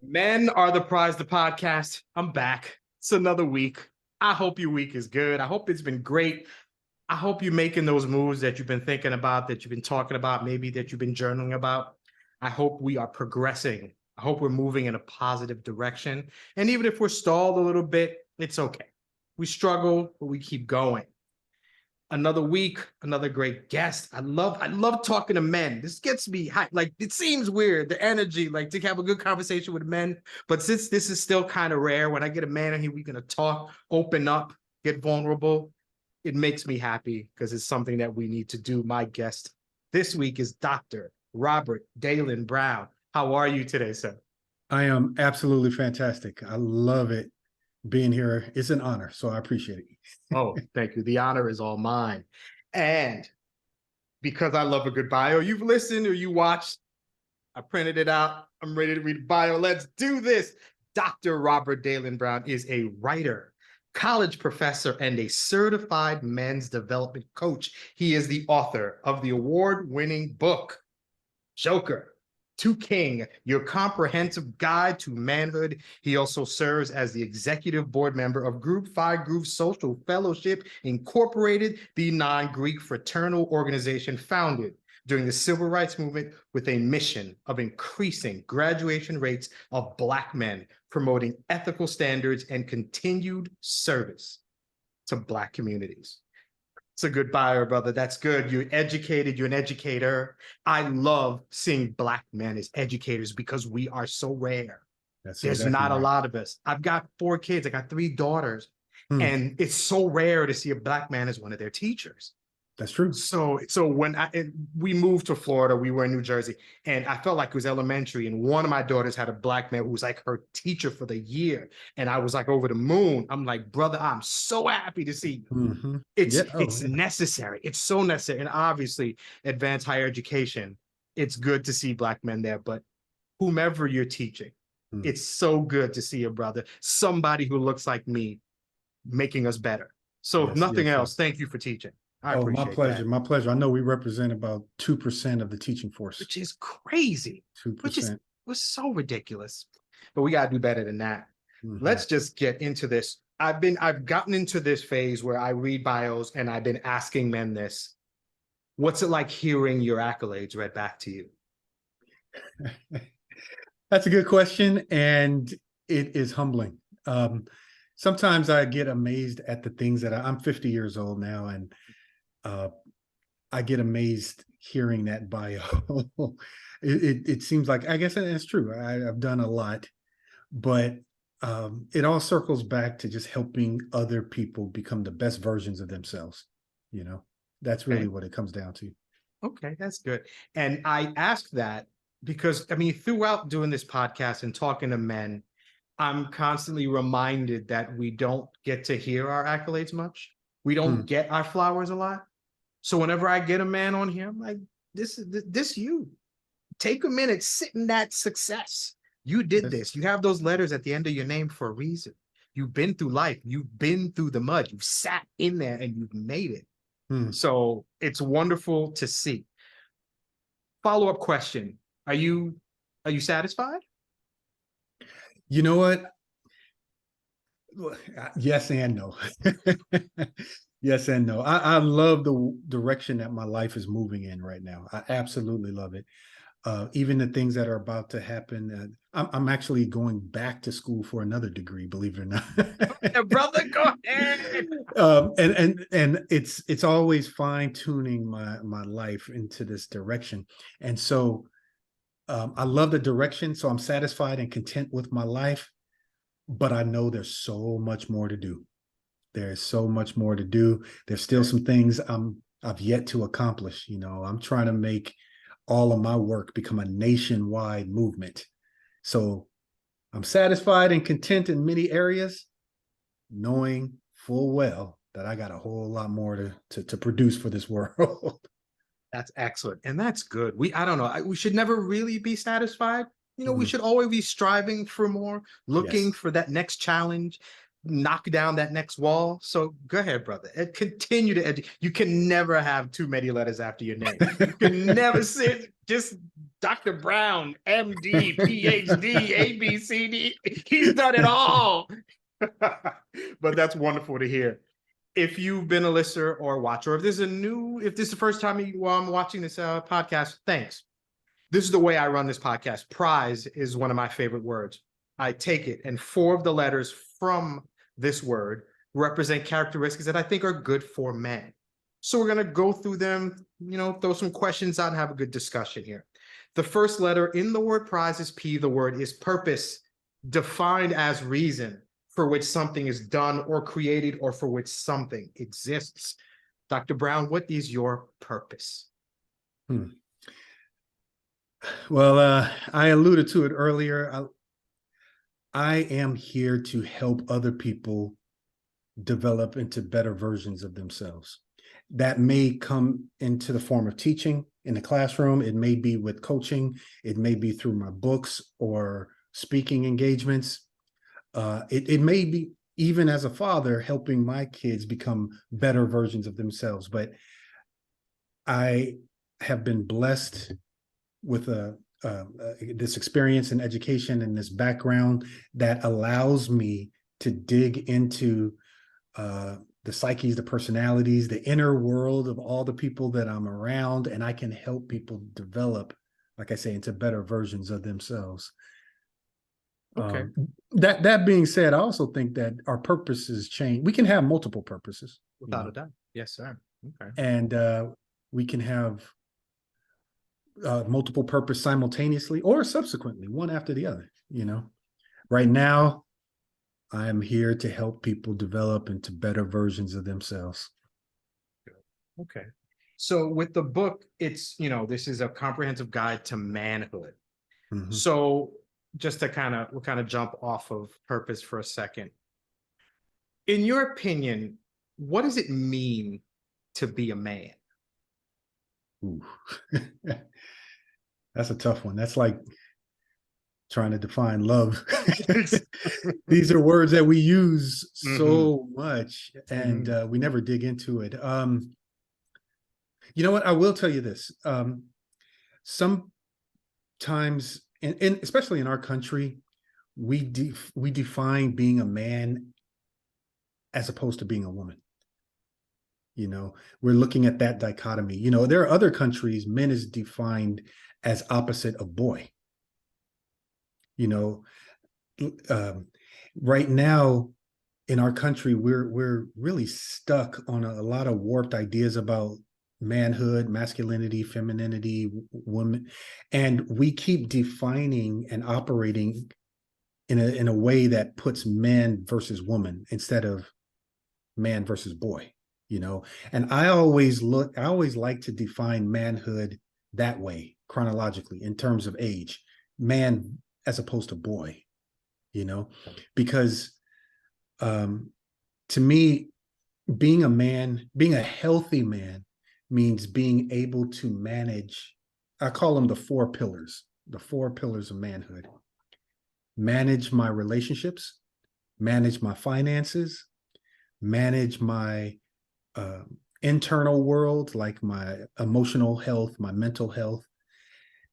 Men are the prize, the podcast. I'm back. It's another week. I hope your week is good. I hope it's been great. I hope you're making those moves that you've been thinking about, that you've been talking about, maybe that you've been journaling about. I hope we are progressing. I hope we're moving in a positive direction. And even if we're stalled a little bit, it's okay. We struggle, but we keep going. Another week, another great guest. I love talking to men. This gets me hyped. Like, it seems weird, the energy, like to have a good conversation with men. But since this is still kind of rare, when I get a man in here, we're gonna talk, open up, get vulnerable. It makes me happy because it's something that we need to do. My guest this week is Dr. Robert Daylin Brown. How are you today, sir? I am absolutely fantastic. I love it being here. It's an honor, so I appreciate it. Oh, thank you. The honor is all mine. And because I love a good bio, you've listened or you watched, I printed it out. I'm ready to read the bio. Let's do this. Dr. Robert Daylin Brown is a writer, college professor, and a certified men's development coach. He is the author of the award-winning book, Joker to King, Your Comprehensive Guide to Manhood. He also serves as the executive board member of Group Phi Group Social Fellowship Incorporated, the non-Greek fraternal organization founded during the civil rights movement with a mission of increasing graduation rates of Black men, promoting ethical standards and continued service to Black communities. It's a good bio, brother. That's good. You're educated. You're an educator. I love seeing Black men as educators because we are so rare. There's exactly not a lot of us. I've got 4 kids. I got 3 daughters. And it's so rare to see a Black man as one of their teachers. That's true. So when we moved to Florida, we were in New Jersey, and I felt like it was elementary. And one of my daughters had a Black man who was like her teacher for the year, and I was like over the moon. I'm like, brother, I'm so happy to see you. It's necessary. It's so necessary, and obviously, advanced higher education. It's good to see Black men there, but whomever you're teaching, it's so good to see a brother, somebody who looks like me, making us better. So if nothing else, thank you for teaching. I appreciate my pleasure. that. My pleasure. I know we represent about 2% of the teaching force. Which is crazy. 2%. Was so ridiculous. But we gotta do better than that. Let's just get into this. I've gotten into this phase where I read bios and I've been asking men this. What's it like hearing your accolades read back to you? That's a good question, and it is humbling. Sometimes I get amazed at the things that I'm 50 years old now, and I get amazed hearing that bio. It seems like, I guess it's true. I've done a lot, but it all circles back to just helping other people become the best versions of themselves. You know, that's really what it comes down to. Okay, that's good. And I ask that because, I mean, throughout doing this podcast and talking to men, I'm constantly reminded that we don't get to hear our accolades much. We don't get our flowers a lot. So whenever I get a man on here, I'm like, this you. Take a minute, sit in that success. You did this. You have those letters at the end of your name for a reason. You've been through life. You've been through the mud. You've sat in there and you've made it. So it's wonderful to see. Follow-up question. Are you satisfied? You know what? Yes and no. Yes and no. I love the direction that my life is moving in right now. I absolutely love it. Even the things that are about to happen. I'm actually going back to school for another degree, believe it or not. Brother, go ahead. And it's always fine-tuning my life into this direction. And so I love the direction. So I'm satisfied and content with my life, but I know there's so much more to do. There's so much more to do. There's still some things I've yet to accomplish. You know, I'm trying to make all of my work become a nationwide movement. So I'm satisfied and content in many areas, knowing full well that I got a whole lot more to produce for this world. That's excellent. And that's good. I don't know. We should never really be satisfied. You know, we should always be striving for more, looking for that next challenge, knock down that next wall. So go ahead, brother, and continue to educate. You can never have too many letters after your name. You can never sit. just Dr. Brown, MD, PhD, ABCD. He's done it all. But that's wonderful to hear. If you've been a listener or watcher, if this is the first time I'm watching this podcast, thanks. This is the way I run this podcast. Prize is one of my favorite words. I take it, and 4 of the letters from this word represent characteristics that I think are good for men. So we're going to go through them, throw some questions out and have a good discussion here. The first letter in the word prize is P. The word is purpose, defined as reason for which something is done or created or for which something exists. Dr. Brown, what is your purpose? Well, I alluded to it earlier. I am here to help other people develop into better versions of themselves. That may come into the form of teaching in the classroom. It may be with coaching. It may be through my books or speaking engagements. It may be even as a father helping my kids become better versions of themselves. But I have been blessed with this experience and education and this background that allows me to dig into the psyches, the personalities, the inner world of all the people that I'm around, and I can help people develop, like I say, into better versions of themselves. Okay. That being said, I also think that our purposes change. We can have multiple purposes. Without a doubt. Yes, sir. Okay. And we can have multiple purpose simultaneously or subsequently, one after the other. Right now, I am here to help people develop into better versions of themselves. Okay. So with the book, it's, this is a comprehensive guide to manhood. Mm-hmm. So just to we'll kind of jump off of purpose for a second. In your opinion, what does it mean to be a man? Ooh. That's a tough one. That's like trying to define love. These are words that we use so much, and we never dig into it. You know what? I will tell you this. Sometimes, and especially in our country, we define being a man as opposed to being a woman. We're looking at that dichotomy. There are other countries, men is defined as opposite of boy. Right now in our country, we're really stuck on a lot of warped ideas about manhood, masculinity, femininity, women, and we keep defining and operating in a way that puts man versus woman instead of man versus boy. And I always like to define manhood that way, chronologically, in terms of age, man as opposed to boy, because to me, being a man, being a healthy man, means being able to manage, I call them the 4 pillars of manhood. Manage my relationships, manage my finances, manage my internal world, like my emotional health, my mental health,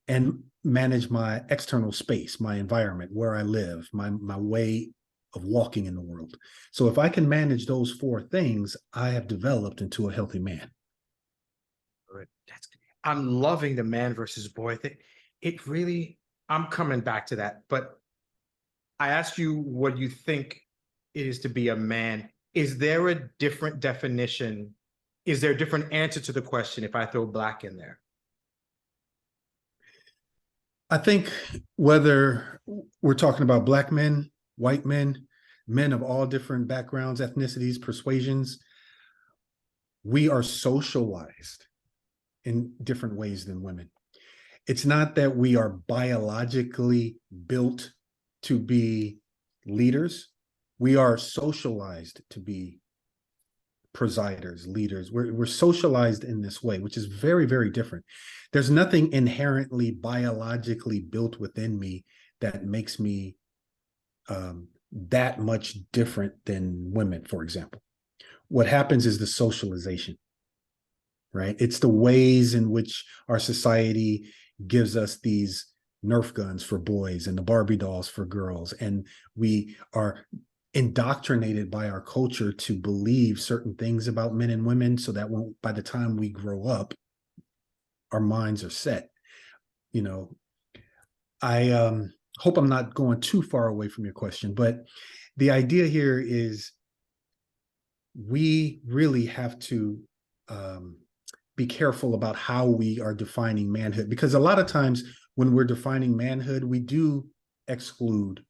and manage my external space, my environment, where I live, my way of walking in the world. So if I can manage those 4 things, I have developed into a healthy man. I'm loving the man versus boy thing. It really, I'm coming back to that, but I asked you what you think it is to be a man. Is there a different definition? Is there a different answer to the question if I throw black in there? I think whether we're talking about black men, white men, men of all different backgrounds, ethnicities, persuasions, we are socialized in different ways than women. It's not that we are biologically built to be leaders. We are socialized to be presiders, leaders. We're socialized in this way, which is very, very different. There's nothing inherently biologically built within me that makes me that much different than women, for example. What happens is the socialization, right? It's the ways in which our society gives us these Nerf guns for boys and the Barbie dolls for girls. And we are indoctrinated by our culture to believe certain things about men and women so that when, by the time we grow up, our minds are set. You know, I hope I'm not going too far away from your question, but the idea here is we really have to be careful about how we are defining manhood, because a lot of times when we're defining manhood, we do exclude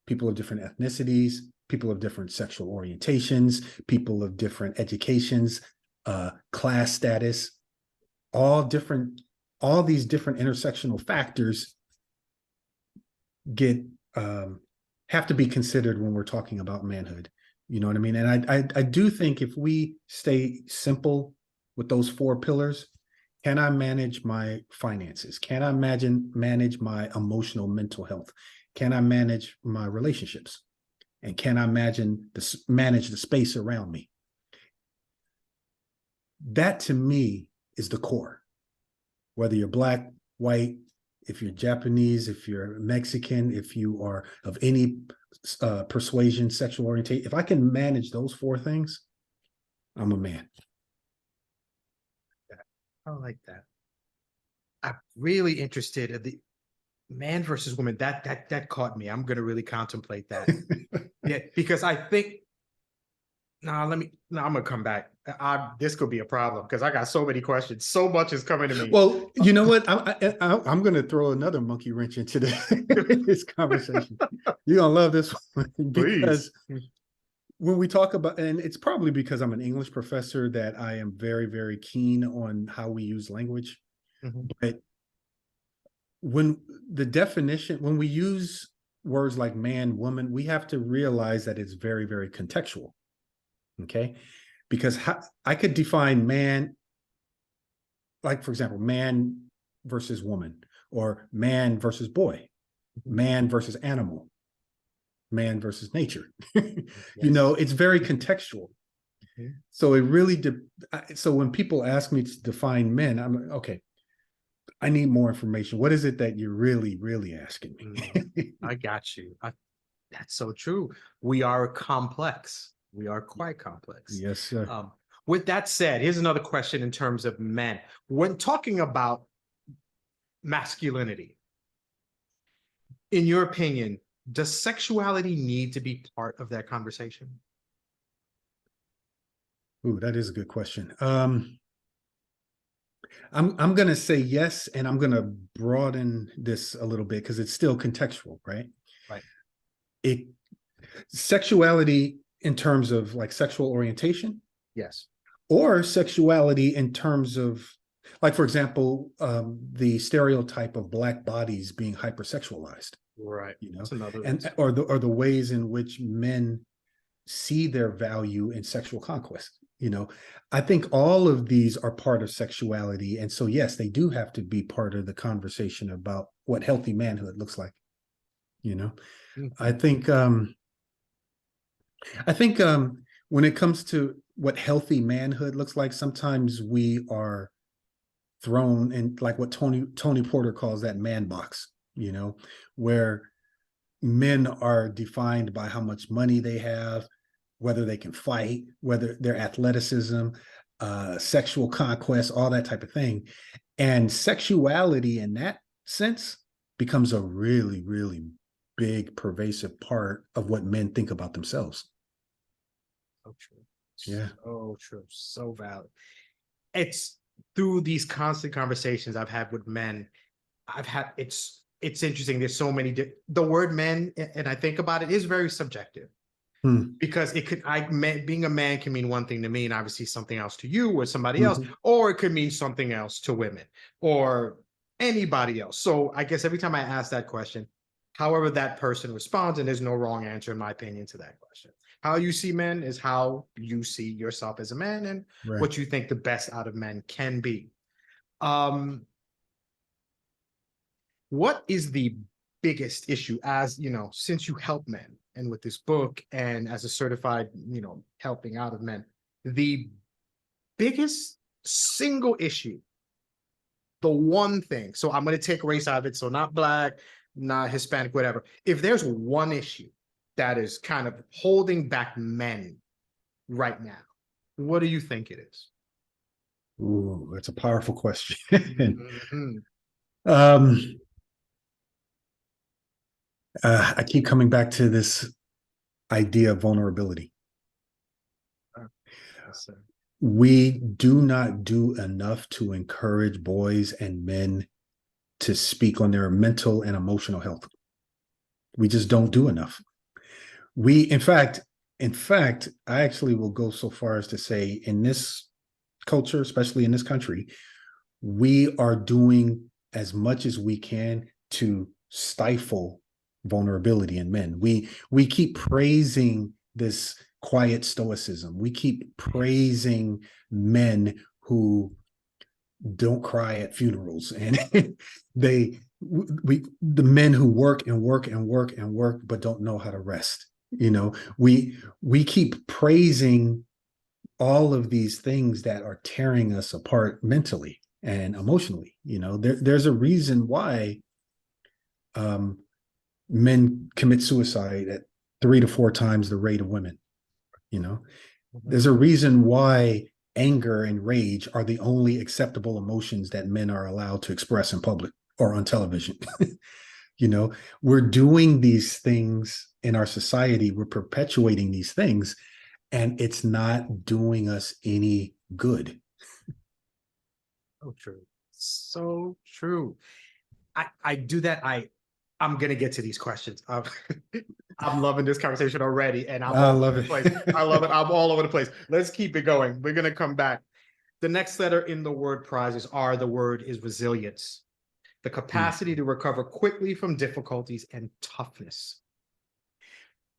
people of different ethnicities, people of different sexual orientations, people of different educations, class status, all these different intersectional factors get have to be considered when we're talking about manhood. You know what I mean? And I do think if we stay simple with those 4 pillars, can I manage my finances? Can I manage my emotional mental health? Can I manage my relationships? And can I manage the space around me? That to me is the core. Whether you're Black, white, if you're Japanese, if you're Mexican, if you are of any persuasion, sexual orientation, if I can manage those 4 things, I'm a man. I like that. I'm really interested in the man versus woman. That caught me. I'm gonna really contemplate that. Yeah, because I think I'm gonna come back. This could be a problem because I got so many questions. So much is coming to me. Well, you know what? I'm going to throw another monkey wrench into this conversation. You're going to love this one because when we talk about, and it's probably because I'm an English professor that I am very, very keen on how we use language. But when we use words like man, woman, we have to realize that it's very, very contextual. Okay. Because I could define man, like, for example, man versus woman, or man versus boy, man versus animal, man versus nature. You know, it's very contextual. So it really, so when people ask me to define men, I'm like, okay, I need more information. What is it that you're really, really asking me? I got you. That's so true. We are complex. We are quite complex. Yes, sir. With that said, here's another question in terms of men. When talking about masculinity, in your opinion, does sexuality need to be part of that conversation? Ooh, that is a good question. I'm going to say yes, and I'm going to broaden this a little bit because it's still contextual, right? Right. Sexuality in terms of like sexual orientation, Yes. or sexuality in terms of, like, for example, the stereotype of Black bodies being hypersexualized. Right. You know, That's another or the ways in which men see their value in sexual conquest. You know, I think all of these are part of sexuality. And so, yes, they do have to be part of the conversation about what healthy manhood looks like. You know, I think when it comes to what healthy manhood looks like, sometimes we are thrown in, like what Tony Porter calls that man box, you know, where men are defined by how much money they have, whether they can fight, whether their athleticism, sexual conquest, all that type of thing. And sexuality in that sense becomes a really, really big, pervasive part of what men think about themselves. So true. Yeah. So true. So valid. It's through these constant conversations I've had with men, it's interesting. There's so many, the word men, and I think about it, is very subjective. Because it could, being a man can mean one thing to me and obviously something else to you or somebody else, or it could mean something else to women or anybody else. So I guess every time I ask that question, however that person responds, and there's no wrong answer in my opinion to that question. How you see men is how you see yourself as a man, and what you think the best out of men can be. What is the biggest issue, as you know, since you help men and with this book and as a certified, helping out of men, the biggest single issue the one thing, so I'm going to take race out of it, so not black, not Hispanic, whatever. If there's one issue that is kind of holding back men right now, what do you think it is? Ooh, that's a powerful question. Mhm. um, I keep coming back to this idea of vulnerability. Yes, sir. We do not do enough to encourage boys and men to speak on their mental and emotional health. We just don't do enough. In fact, I actually will go so far as to say in this culture, especially in this country, we are doing as much as we can to stifle vulnerability in men. We keep praising this quiet stoicism. We keep praising men who don't cry at funerals, and the men who work and work and work and work but don't know how to rest. We keep praising all of these things that are tearing us apart mentally and emotionally. There's a reason why um, men commit suicide at 3 to 4 times the rate of women. There's a reason why anger and rage are the only acceptable emotions that men are allowed to express in public or on television. We're doing these things in our society, we're perpetuating these things, and it's not doing us any good. So true. So true. I do that. I'm gonna get to these questions. I'm loving this conversation already, and I'm I all over love the place. I love it. I'm all over the place. Let's keep it going. We're gonna come back. The next letter in the word prizes are the word is resilience, the capacity to recover quickly from difficulties and toughness.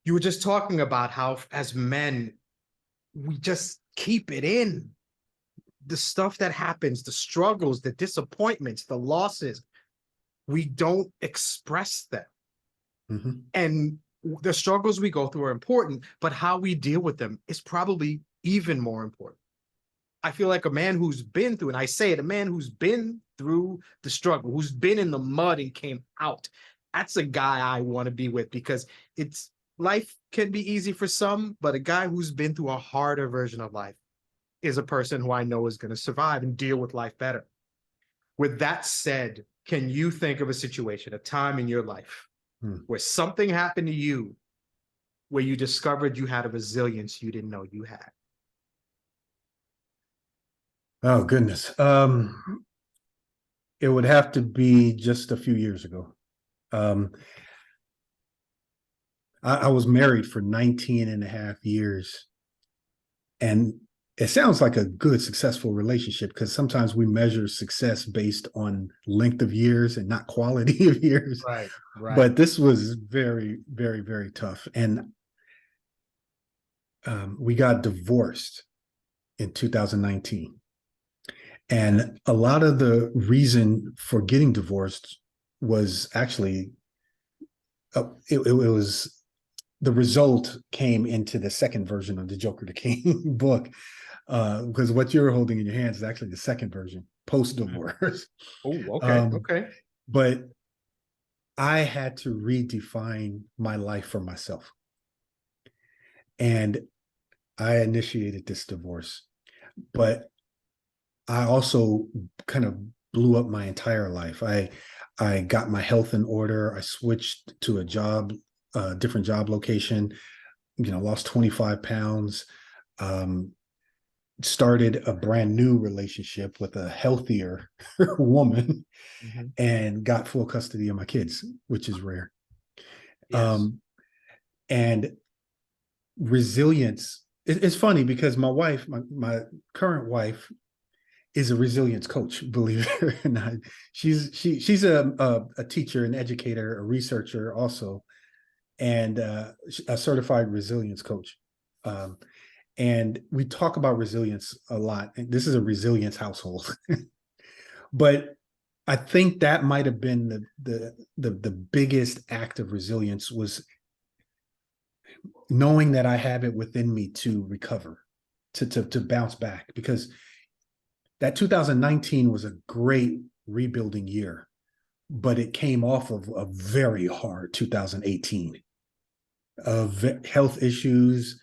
You were just talking about how, as men, we just keep it in. The stuff that happens, the struggles, the disappointments, the losses, we don't express them. Mhm. And the struggles we go through are important, but how we deal with them is probably even more important. I feel like a man who's been through, and I say it, a man who's been through the struggle, who's been in the mud and came out, that's a guy I want to be with, because it's life can be easy for some, but a guy who's been through a harder version of life is a person who I know is going to survive and deal with life better. With that said, can you think of a situation, a time in your life where something happened to you where you discovered you had a resilience you didn't know you had? Oh goodness. It would have to be just a few years ago. Um, I was married for 19 and a half years. And it sounds like a good, successful relationship, because sometimes we measure success based on length of years and not quality of years. Right, right. But this was very, very, very tough. And we got divorced in 2019. And a lot of the reason for getting divorced was actually, it was the result came into the second version of the Joker the King book, because what you're holding in your hands is actually the second version, post divorce. Oh, okay, okay. But I had to redefine my life for myself. And I initiated this divorce. But I also kind of blew up my entire life. I got my health in order. I switched to a different job location, lost 25 pounds, started a brand new relationship with a healthier woman, Mhm. and got full custody of my kids, which is rare. Yes. And resilience, it's funny because my wife, my current wife, is a resilience coach, believe it or not. She's a teacher, an educator, a researcher also, and a certified resilience coach. And we talk about resilience a lot. And this is a resilience household. But I think that might have been the biggest act of resilience, was knowing that I have it within me to recover, to bounce back, because that 2019 was a great rebuilding year, but it came off of a very hard 2018 of health issues,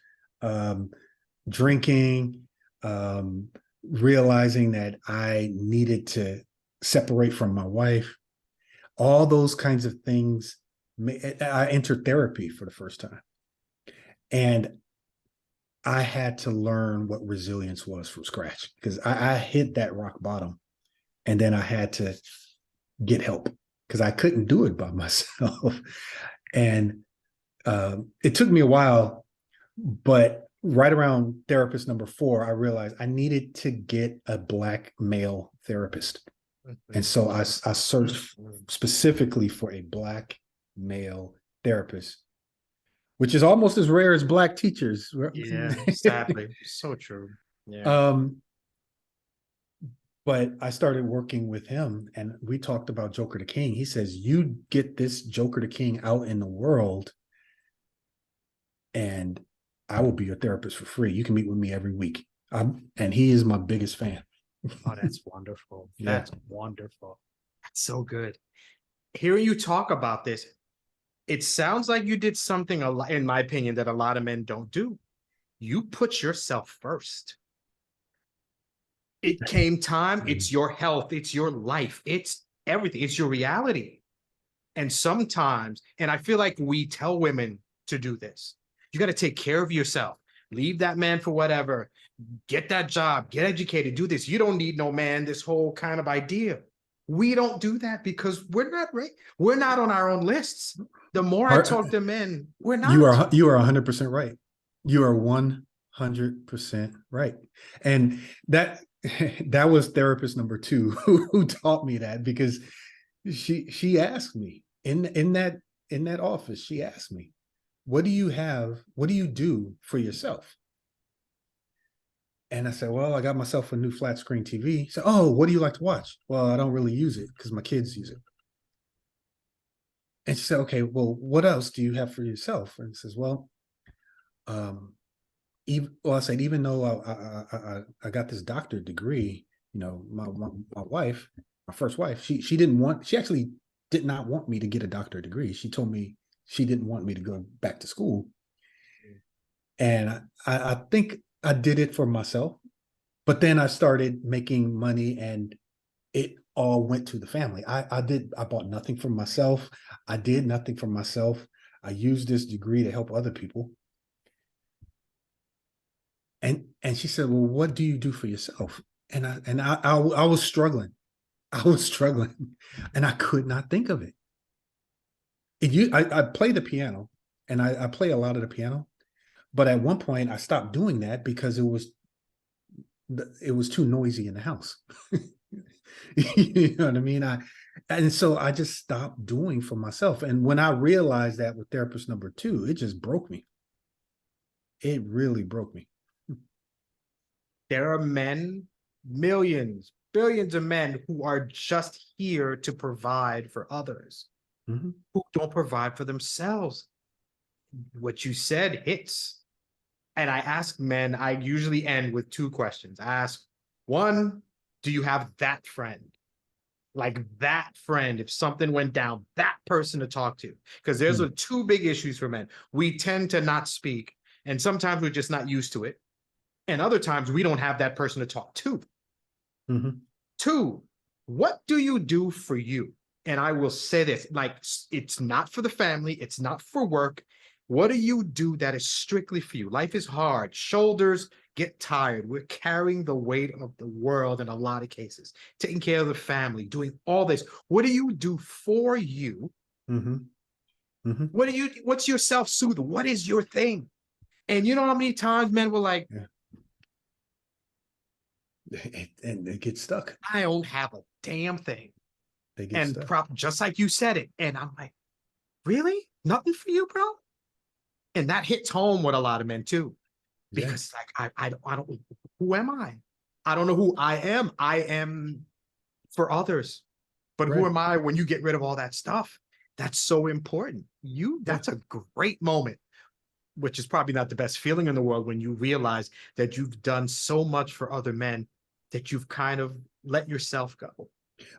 drinking, realizing that I needed to separate from my wife, all those kinds of things. I entered therapy for the first time. And I had to learn what resilience was from scratch because I hit that rock bottom. And then I had to get help because I couldn't do it by myself. And it took me a while, but right around therapist number 4, I realized I needed to get a Black male therapist. And so I searched specifically for a Black male therapist, which is almost as rare as Black teachers. Yeah, sadly, so true. Yeah. But I started working with him and we talked about Joker the King. He says, you get this Joker the King out in the world and I will be your therapist for free. You can meet with me every week. And he is my biggest fan. Oh, that's wonderful. Yeah. That's wonderful. That's so good. Hearing you talk about this, it sounds like you did something, in my opinion, that a lot of men don't do. You put yourself first. It came time, it's your health, it's your life, it's everything, it's your reality. And sometimes, and I feel like we tell women to do this, you got to take care of yourself, leave that man for whatever, get that job, get educated, do this. You don't need no man, this whole kind of idea. We don't do that because we're not on our own lists. The more I talk to men, we're not. You are 100% right. You are 100% right. And that was therapist number 2 who taught me that because she asked me in that office, she asked me, what do you do for yourself? And I said, well, I got myself a new flat screen TV. So, oh, what do you like to watch? Well, I don't really use it because my kids use it. And she said, okay, well, what else do you have for yourself? And he says, well, I said, even though I got this doctorate degree, you know, my wife, my first wife, she actually did not want me to get a doctorate degree. She told me she didn't want me to go back to school. And I think I did it for myself, but then I started making money and it all went to the family. I bought nothing for myself. I did nothing for myself. I used this degree to help other people. And she said, well, what do you do for yourself? And I was struggling. I was struggling and I could not think of it. I play the piano and I play a lot of the piano, but at one point I stopped doing that because it was too noisy in the house. You know what I mean? And so I just stopped doing for myself. And when I realized that with therapist number 2, it just broke me. It really broke me. There are men, millions, billions of men who are just here to provide for others, who don't provide for themselves. What you said hits. And I ask men, I usually end with 2 questions. I ask, 1, do you have that friend? Like that friend, if something went down, that person to talk to. Because there's 2 big issues for men. We tend to not speak, and sometimes we're just not used to it. And other times we don't have that person to talk to. 2, what do you do for you? And I will say this, like, it's not for the family, it's not for work. What do you do that is strictly for you? Life is hard. Shoulders get tired. We're carrying the weight of the world in a lot of cases, taking care of the family, doing all this. What do you do for you? What's your self-soother? What is your thing? And you know how many times men were like, and they get stuck. I don't have a damn thing. They get stuck. Just like you said it. And I'm like, really? Nothing for you, bro? And that hits home with a lot of men too. Because like, I don't, who am I? I don't know who I am. I am for others. But who am I when you get rid of all that stuff? That's so important. That's a great moment, which is probably not the best feeling in the world when you realize that you've done so much for other men that you've kind of let yourself go.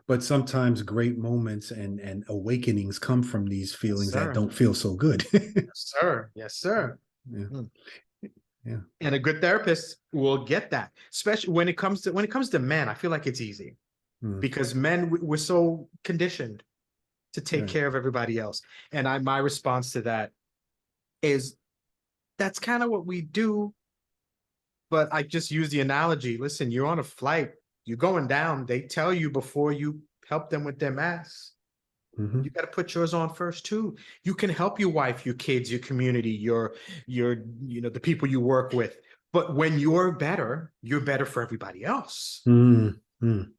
But sometimes great moments and awakenings come from these Yes, feelings that sir. don't feel so good. Yes, sir. Yes, sir. Yeah. Mm. Yeah. And a good therapist will get that, especially when it comes to men. I feel like it's easy Mm. because men, we're so conditioned to take Right. care of everybody else. And my response to that is that's kind of what we do. But I just use the analogy. Listen, you're on a flight, you're going down. They tell you before you help them with their masks. Mhm. You got to put yours on first too. You can help your wife, your kids, your community, the people you work with. But when you're better for everybody else. Mm. Mm.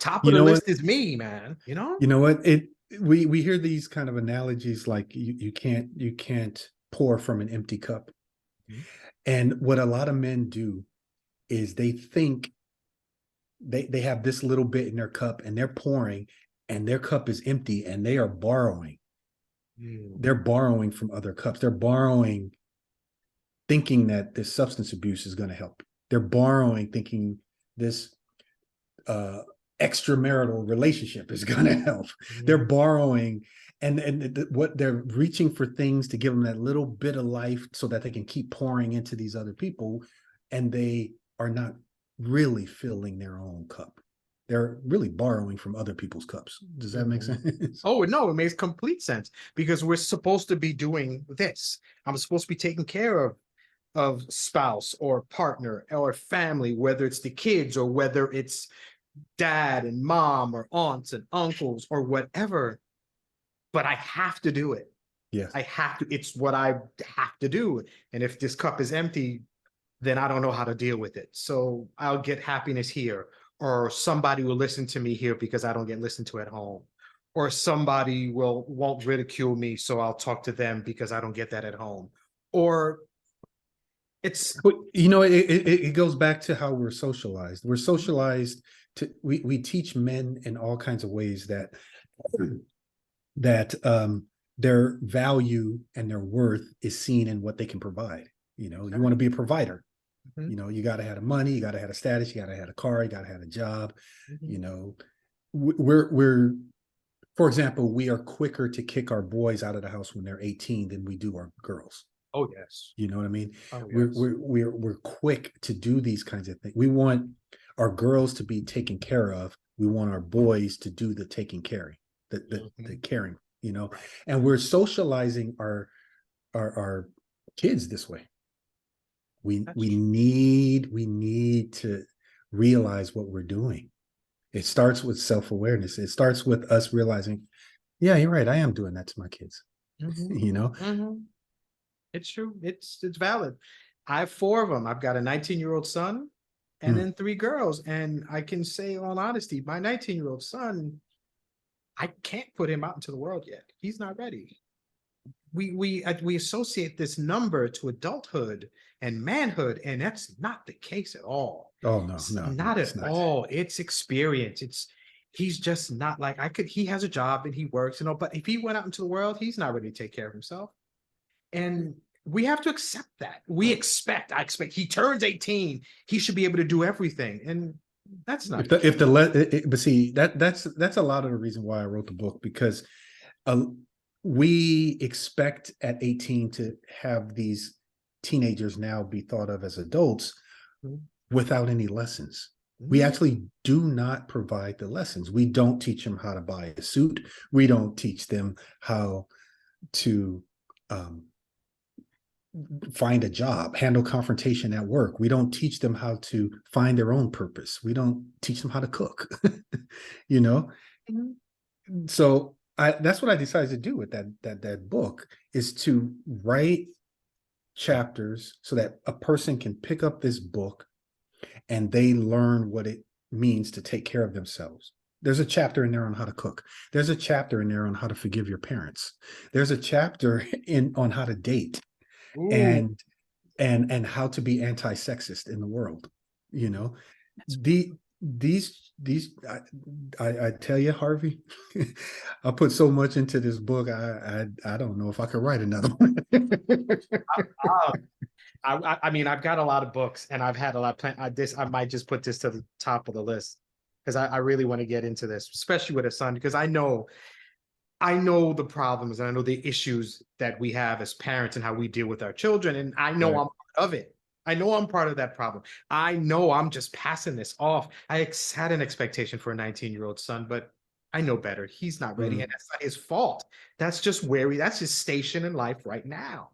Top You of the know what? list is me, man. You know? You know what? We hear these kind of analogies like you can't pour from an empty cup. Mhm. And what a lot of men do is they think they have this little bit in their cup and they're pouring and their cup is empty and they are borrowing. Mm. They're borrowing from other cups. They're borrowing thinking that this substance abuse is going to help. They're borrowing thinking this uh extramarital relationship is going to help. They're Mhm. borrowing and what they're reaching for things to give them that little bit of life so that they can keep pouring into these other people, and they are not really filling their own cup. They're really borrowing from other people's cups. Does that make Mhm. sense? Oh, no, it makes complete sense because we're supposed to be doing this. I'm supposed to be taking care of spouse or partner or family, whether it's the kids or whether it's dad and mom or aunts and uncles or whatever. But I have to do it. Yes. I have to. It's what I have to do. And if this cup is empty, then I don't know how to deal with it. So I'll get happiness here, or somebody will listen to me here because I don't get listened to at home, or somebody won't ridicule me, so I'll talk to them because I don't get that at home. Or it's But it goes back to how we're socialized. We're socialized to we teach men in all kinds of ways that their value and their worth is seen in what they can provide. You want to be a provider. Mhm, You got to have the money, you got to have a status, you got to have a car, you got to have a job. mhm. You know, we're for example, we are quicker to kick our boys out of the house when they're 18 than we do our girls. Oh yes. You know what I mean? Oh We're yes. we're we're quick to do these kinds of things. We want our girls to be taken care of. We want our boys to do the taking care, the Mhm. caring. Right. And we're socializing our kids this way. We That's we true. need we need to realize what we're doing. It starts with self-awareness. It starts with us realizing, yeah, you're right. I am doing that to my kids. Mhm, you know? mhm. It's true. It's valid. I have four of them. I've got a 19-year-old son and Mm, then three girls. And I can say, on honesty, my 19-year-old son, I can't put him out into the world yet. He's not ready. We associate this number to adulthood and manhood, and that's not the case at all. oh no, It's no, no, not it's at not. all. It's experience. He's just not like I could. He has a job and he works, but if he went out into the world, he's not ready to take care of himself. And we have to accept that. I expect he turns 18, he should be able to do everything. And that's not the If case. the but see that's a lot of the reason why I wrote the book, because uh, we expect at 18 to have these teenagers now be thought of as adults Mhm. without any lessons. We Mhm. actually do not provide the lessons. We don't teach them how to buy a suit. We don't teach them how to um, find a job, handle confrontation at work. We don't teach them how to find their own purpose. We don't teach them how to cook. you know, Mhm. so that's what I decided to do with that book, is to write chapters so that a person can pick up this book and they learn what it means to take care of themselves. There's a chapter in there on how to cook. There's a chapter in there on how to forgive your parents. There's a chapter in on how to date Ooh, and how to be anti-sexist in the world. You know, that's the these I tell you, Harvey, I put so much into this book. I don't know if I could write another one. uh, I mean, I've got a lot of books and I've had a lot of I might just put this to the top of the list. because I really want to get into this, especially with a son, because I know the problems and I know the issues that we have as parents and how we deal with our children. And I know Right. I'm part of it. I know I'm part of that problem. I know I'm just passing this off. Had an expectation for a 19-year-old son, but I know better. He's not ready, and Mm. that's not his fault. That's just that's his station in life right now.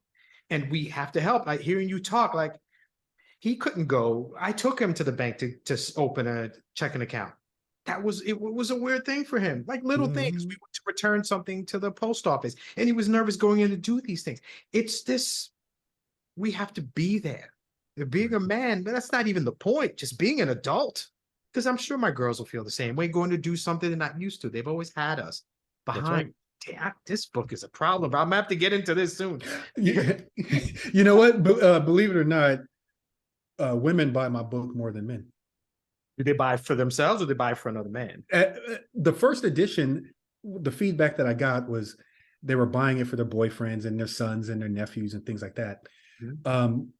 And we have to help. Like hearing you talk, like he couldn't go. I took him to the bank to open a checking account. It was a weird thing for him, like little things. We Mhm. went to return something to the post office, and he was nervous going in to do these things. It's this, we have to be there. Being a man, but that's not even the point, just being an adult. Because I'm sure my girls will feel the same way, going to do something they're not used to. They've always had us That's right. behind. Damn, this book is a problem, but I'm gonna have to get into this soon. You, you know what? Believe it or not, women buy my book more than men. Do they buy for themselves or they buy for another man? The first edition, the feedback that I got was they were buying it for their boyfriends and their sons and their nephews and things like that. Mhm.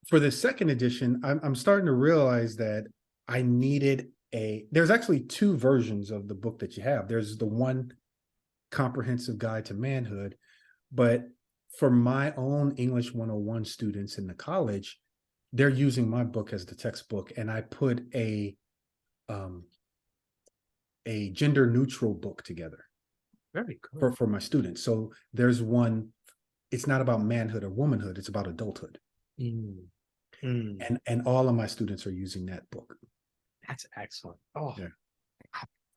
For the second edition, I'm starting to realize that I needed there's actually two versions of the book that you have. There's the one comprehensive guide to manhood, but for my own English 101 students in the college, they're using my book as the textbook, and I put um, a gender neutral book together Very good. for my students. So there's one, it's not about manhood or womanhood, it's about adulthood. Mm, mm. And all of my students are using that book. That's excellent. Oh, Yeah.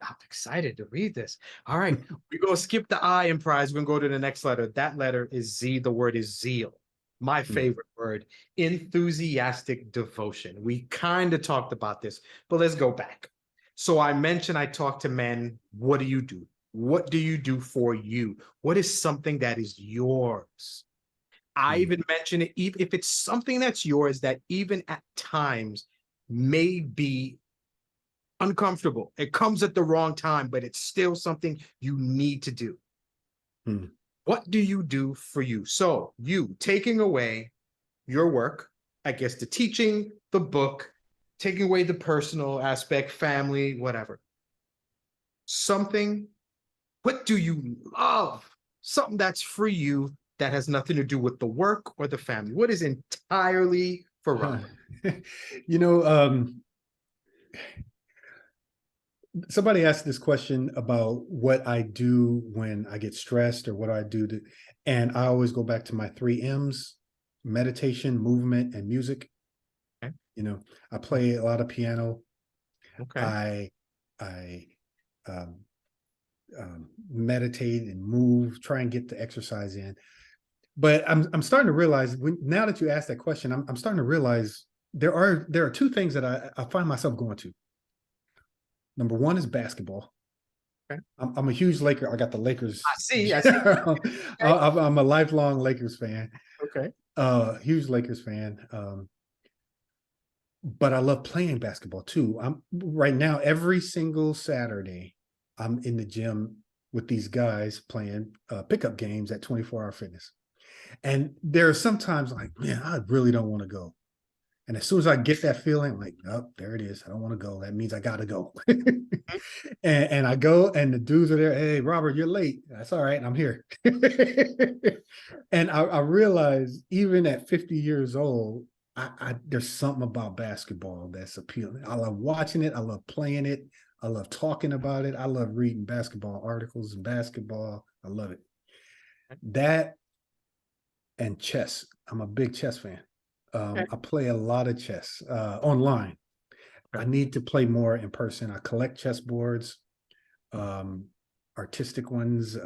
I'm excited to read this. All right, we're gonna skip the I in prize. We're gonna go to the next letter. That letter is Z. The word is zeal. My favorite word, enthusiastic devotion. We kind of talked about this, but let's go back. So I mentioned I talk to men. What do you do? What do you do for you? What is something that is yours? I Mm. even mention it, even if it's something that's yours that even at times may be uncomfortable. It comes at the wrong time, but it's still something you need to do. Mm. What do you do for you? So you taking away your work, I guess the teaching, the book, taking away the personal aspect, family, whatever. Something, what do you love? Something that's for you that has nothing to do with the work or the family. What is entirely for Robert? You know, somebody asked this question about what I do when I get stressed or what I do to, and I always go back to my 3 M's: meditation, movement, and music. Okay. You know, I play a lot of piano. Okay. I I um, meditate and move, try and get the exercise in. But I'm starting to realize now that you asked that question, I'm starting to realize there are two things that I find myself going to. Number one is basketball. Okay. I'm a huge Laker. I got the Lakers. I see. I see. Okay. I'm a lifelong Lakers fan. Okay. Huge Lakers fan. But I love playing basketball too. I'm right now every single Saturday. I'm in the gym with these guys playing pickup games at 24 Hour Fitness. And there are sometimes like, man, I really don't want to go. And as soon as I get that feeling, I'm like, oh, there it is. I don't want to go. That means I gotta go. And I go, and the dudes are there. Hey, Robert, you're late. That's all right. I'm here. And I realize even at 50 years old, there's something about basketball that's appealing. I love watching it. I love playing it. I love talking about it. I love reading basketball articles and basketball. I love it. That and chess. I'm a big chess fan. Okay. I play a lot of chess online. I Okay. need to play more in person. I collect chess boards, um, artistic ones,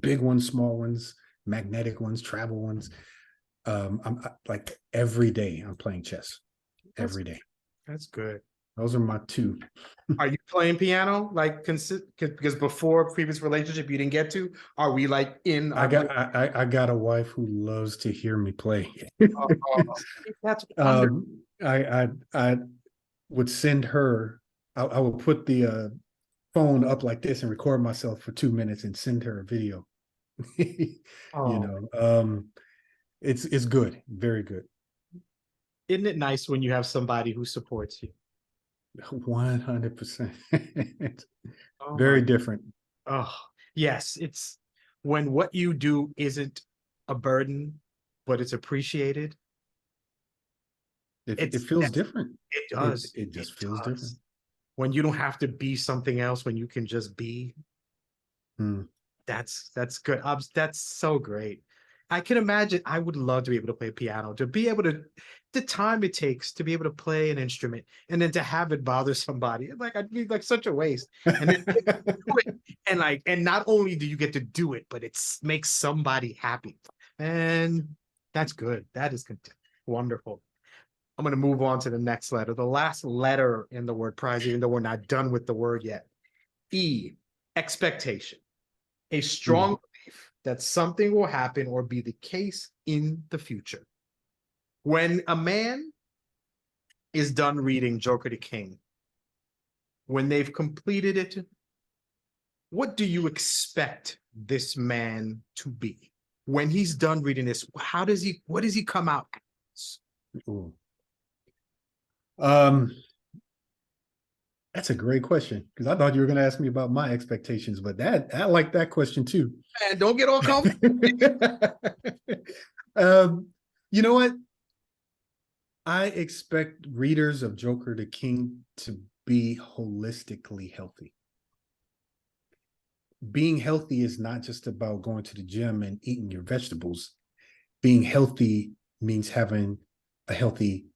big ones, small ones, magnetic ones, travel ones. Like every day I'm playing chess. That's Every day. that's good. Those are my two. Are you playing piano like because before previous relationship you didn't get to? Are we like in I our got I got a wife who loves to hear me play. that's wonderful. I would send her. I would put the phone up like this and record myself for 2 minutes and send her a video. You Oh, know, it's good, very good. isn't it nice when you have somebody who supports you? 100%. Oh Very my, different. oh, yes. It's when what you do isn't a burden, but it's appreciated. It It's feels that's different. it It does. it It just feels different. does. When you don't have to be something else, when you can just be, Mm. that's good. That's so great. I can imagine. I would love to be able to play piano, to be able to, the time it takes to be able to play an instrument, and then to have it bother somebody. Like I'd be like such a waste. And then you get to do it, and like, and not only do you get to do it, but it's makes somebody happy. And that's good. That is wonderful. I'm going to move on to the next letter. The last letter in the word prize, even though we're not done with the word yet. E, expectation. A strong Mm. belief that something will happen or be the case in the future. When a man is done reading Joker the King, when they've completed it, what do you expect this man to be? When he's done reading this, what does he come out as? Ooh. Um, that's a great question because I thought you were going to ask me about my expectations, but that I like that question too. Man, don't get all comfortable. um, you know what? I expect readers of Joker the King to be holistically healthy. Being healthy is not just about going to the gym and eating your vegetables. Being healthy means having a healthy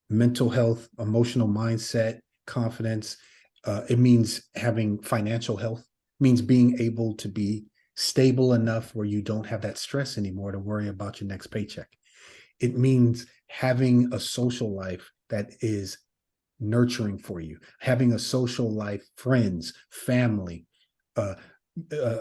mental health, emotional mindset, confidence. It means having financial health, it means being able to be stable enough where you don't have that stress anymore to worry about your next paycheck. It means having a social life that is nurturing for you, having a social life, friends, family, uh,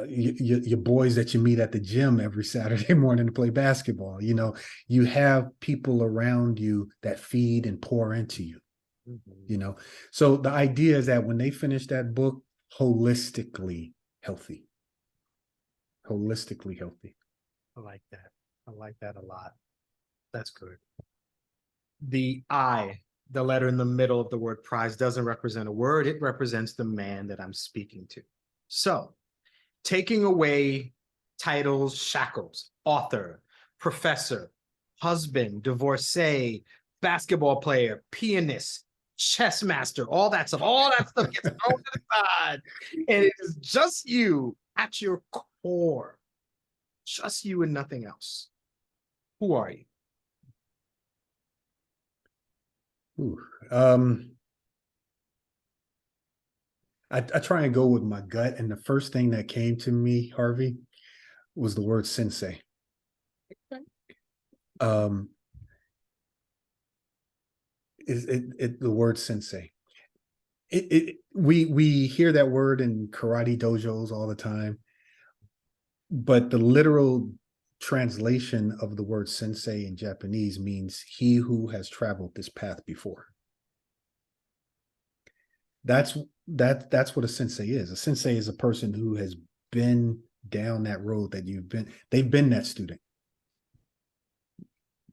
your boys that you meet at the gym every Saturday morning to play basketball. You know, you have people around you that feed and pour into you. Mhm. You know, so the idea is that when they finish that book, holistically healthy, holistically healthy. I like that. I like that a lot. That's good. The I, the letter in the middle of the word prize, doesn't represent a word. It represents the man that I'm speaking to. So, taking away titles, shackles, author, professor, husband, divorcee, basketball player, pianist, chess master, all that stuff gets thrown to the side. And it is just you at your core, just you and nothing else. Who are you? Ooh. Um, I try and go with my gut, and the first thing that came to me, Harvey, was the word sensei. Um, is the word sensei? We hear that word in karate dojos all the time, but the literal translation of the word sensei in Japanese means he who has traveled this path before. That's that's what a sensei is. A sensei is a person who has been down that road that you've been. They've been that student.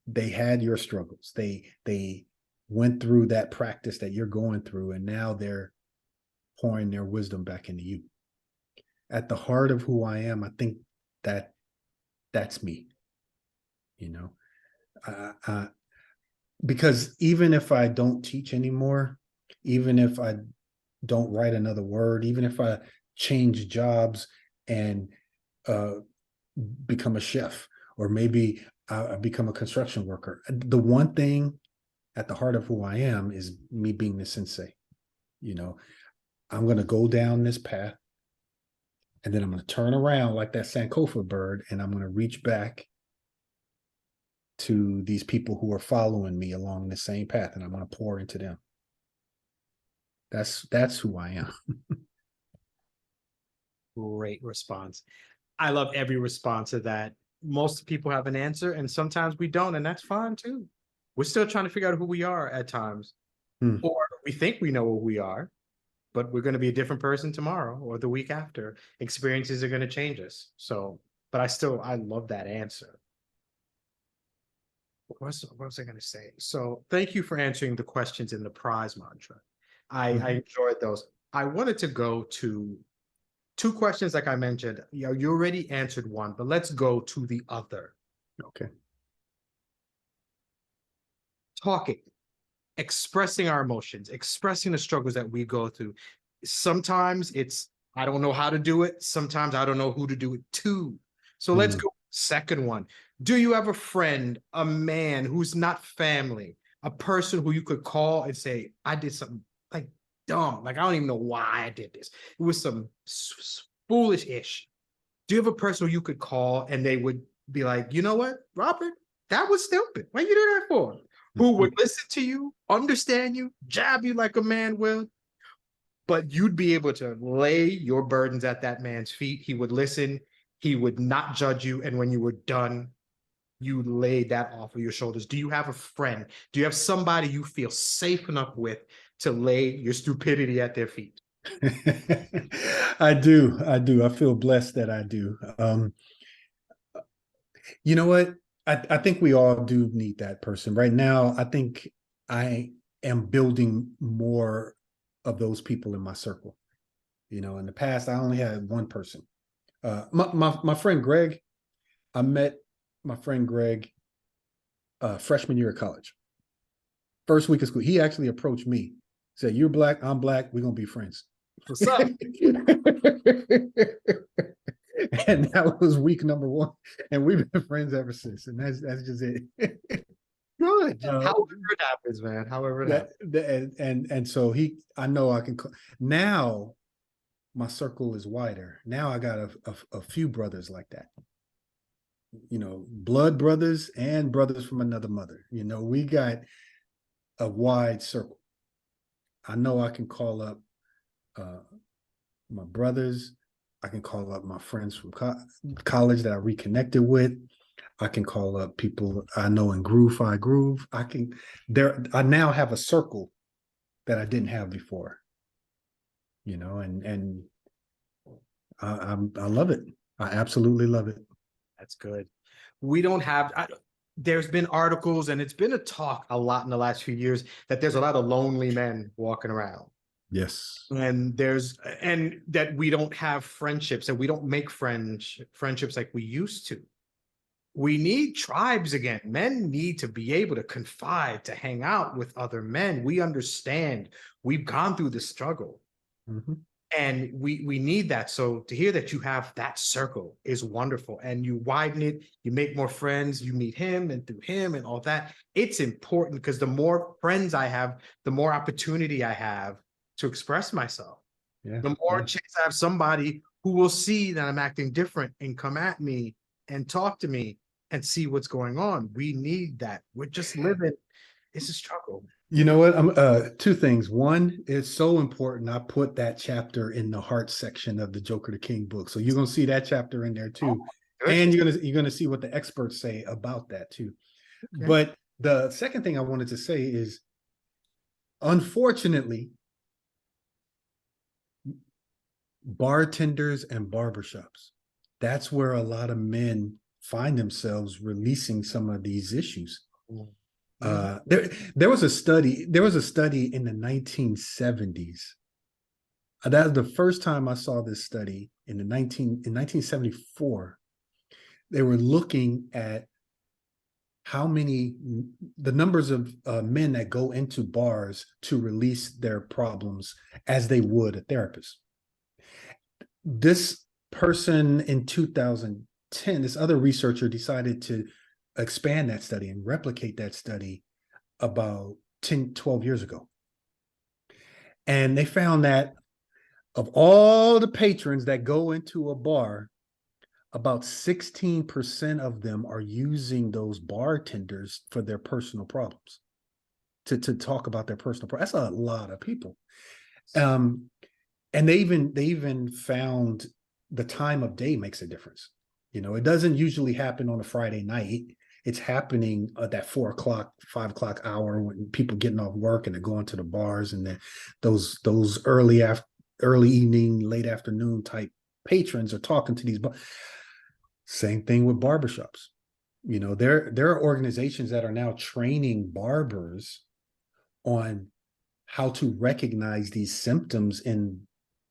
They had your struggles. They went through that practice that you're going through, and now they're pouring their wisdom back into you. At the heart of who I am, I think that that's me. You know, uh, because even if I don't teach anymore, even if I don't write another word, even if I change jobs and uh, become a chef, or maybe I become a construction worker, the one thing at the heart of who I am is me being the sensei. You know, I'm going to go down this path, and then I'm going to turn around like that Sankofa bird, and I'm going to reach back to these people who are following me along the same path, and I'm going to pour into them. That's who I am. Great response. I love every response to that. Most people have an answer, and sometimes we don't, and that's fine too. We're still trying to figure out who we are at times, Hmm. or we think we know who we are, but we're going to be a different person tomorrow or the week after. Experiences are going to change us. So, but I love that answer. What was I going to say? So, thank you for answering the questions in the prize mantra. I Mhm. enjoyed those. I wanted to go to two questions, like I mentioned. You already answered one, but let's go to the other. Okay. Talking, expressing our emotions, expressing the struggles that we go through. Sometimes it's, I don't know how to do it. Sometimes I don't know who to do it to. So let's Mm. go. Second one. Do you have a friend, a man who's not family, a person who you could call and say, I did something like dumb, like I don't even know why I did this. It was some foolish ish. Do you have a person who you could call and they would be like, you know what, Robert, that was stupid. What you do that for? Who would listen to you, understand you, jab you like a man will, but you'd be able to lay your burdens at that man's feet. He would listen. He would not judge you. And when you were done, you laid that off of your shoulders. Do you have a friend? Do you have somebody you feel safe enough with to lay your stupidity at their feet? I do. I do. I feel blessed that I do. You know what? I think we all do need that person. Right now, I think I am building more of those people in my circle. You know, in the past, I only had one person. My friend Greg, I met my friend Greg freshman year of college. First week of school, he actually approached me, said, "You're black, I'm black, we're gonna be friends." What's up? And that was week number one, and we've been friends ever since. And that's just it. Good. uh, However it happens, man. However it that, happens. and so I know I can now. My circle is wider now. I got a few brothers like that. You know, blood brothers and brothers from another mother. You know, we got a wide circle. I know I can call up uh, my brothers. I can call up my friends from college that I reconnected with. I can call up people I know in Groove I Groove. I can there. I now have a circle that I didn't have before. You know, and I love it. I absolutely love it. That's good. We don't have, there's been articles and it's been a talk a lot in the last few years that there's a lot of lonely men walking around. Yes. And and that we don't have friendships and we don't make friendships like we used to. We need tribes again. Men need to be able to confide, to hang out with other men. We understand. We've gone through the struggle. Mhm. And we need that. So to hear that you have that circle is wonderful, and you widen it, you make more friends, you meet him and through him and all that. It's important because the more friends I have, the more opportunity I have to express myself, Yeah. the more Yeah. chance I have somebody who will see that I'm acting different and come at me and talk to me and see what's going on. We need that. We're just living, it's a struggle. You know what? I'm two things. One, it's so important. I put that chapter in the heart section of the Joker the King book. So you're gonna see that chapter in there Oh, too. good. And you're gonna see what the experts say about that too. Okay. But the second thing I wanted to say is unfortunately, bartenders and barbershops, that's where a lot of men find themselves releasing some of these issues. Mhm. There was a study in the 1970s. That was the first time I saw this study in 1974. They were looking at how many the numbers of men that go into bars to release their problems as they would a therapist. This person in 2010, this other researcher decided to expand that study and replicate that study about 10, 12 years ago. And they found that of all the patrons that go into a bar, about 16% of them are using those bartenders for their personal problems, to talk about their personal problems. That's a lot of people. Um, and they even found the time of day makes a difference. You know, it doesn't usually happen on a Friday night. It's happening at that 4 o'clock, 5 o'clock hour when people getting off work and they're going to the bars, and then those early evening, late afternoon type patrons are talking to these. Same thing with barbershops. You know, there are organizations that are now training barbers on how to recognize these symptoms in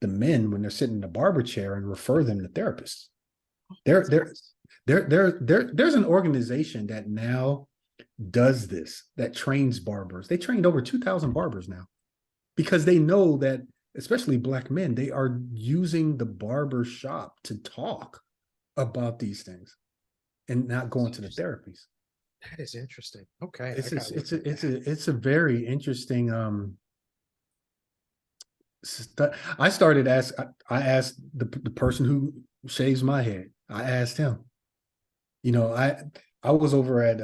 the men when they're sitting in the barber chair and refer them to therapists. There's an organization that now does this, that trains barbers. They trained over 2,000 barbers now, because they know that, especially Black men, they are using the barber shop to talk about these things and not going to the therapies. That is interesting. Okay. It's a very interesting I started I asked the person who shaves my head. I asked him, I was over at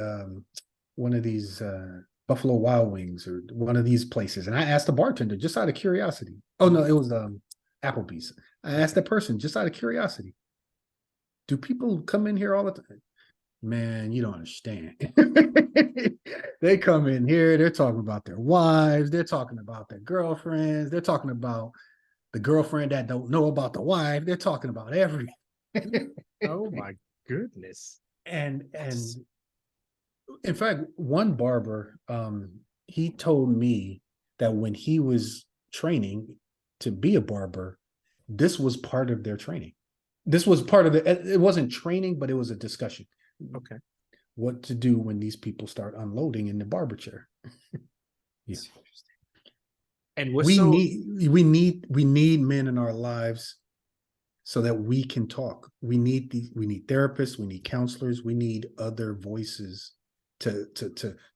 one of these Buffalo Wild Wings or one of these places, and I asked the bartender just out of curiosity. Oh no, it was Applebee's. I asked that person just out of curiosity, do people come in here all the time? Man, you don't understand. They come in here, they're talking about their wives, they're talking about their girlfriends, they're talking about the girlfriend that don't know about the wife, they're talking about everything. Oh my goodness. And in fact, one barber, he told me that when he was training to be a barber, this was part of their training. This was part of it wasn't training, but it was a discussion. Okay. What to do when these people start unloading in the barber chair. Yeah. And we need men in our lives so that we can talk. We need therapists, we need counselors, we need other voices to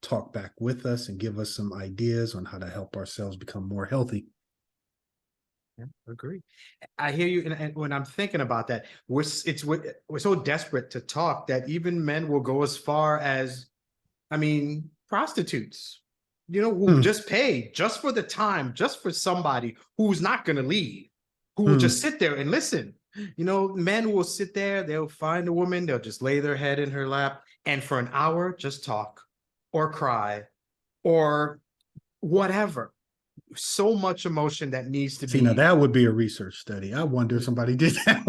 talk back with us and give us some ideas on how to help ourselves become more healthy. Yeah, agree. I hear you, and when I'm thinking about that, we're so desperate to talk that even men will go as far as, I mean, prostitutes, who just pay just for the time, just for somebody who's not going to leave, who will just sit there and listen. Men will sit there, they'll find a woman, they'll just lay their head in her lap, and for an hour, just talk or cry or whatever. So much emotion that needs to See, be. now that would be a research study. I wonder if somebody did that.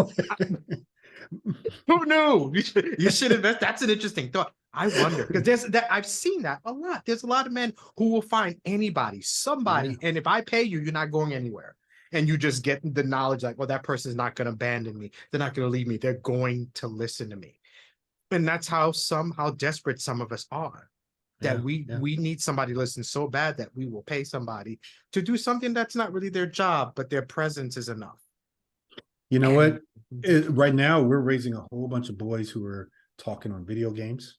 Who knew? You should invest. That's an interesting thought. I wonder, because I've seen that a lot. There's a lot of men who will find anybody, somebody, and if I pay you, you're not going anywhere. And you just get the knowledge like, well, that person's not going to abandon me. They're not going to leave me. They're going to listen to me. And that's how desperate some of us are. That we need somebody to listen so bad that we will pay somebody to do something that's not really their job, but their presence is enough. You know what? Right now, we're raising a whole bunch of boys who are talking on video games.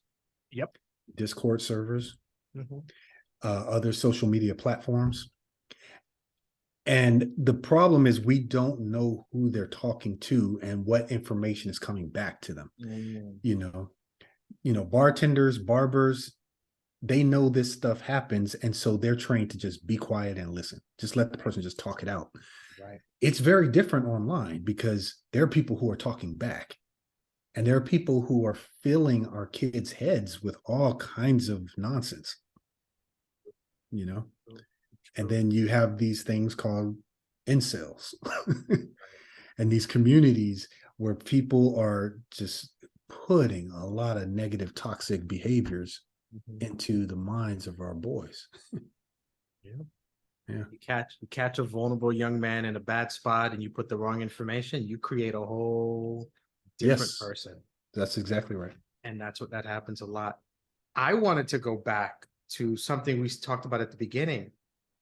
Yep. Discord servers, other social media platforms. And the problem is we don't know who they're talking to and what information is coming back to them. Bartenders, barbers, they know this stuff happens, and so they're trained to just be quiet and listen. Just let the person just talk it out. Right. It's very different online because there are people who are talking back, and there are people who are filling our kids' heads with all kinds of nonsense. And then you have these things called incels and these communities where people are just putting a lot of negative, toxic behaviors into the minds of our boys. You catch a vulnerable young man in a bad spot and you put the wrong information, you create a whole different person. That's exactly right. And that happens a lot. I wanted to go back to something we talked about at the beginning,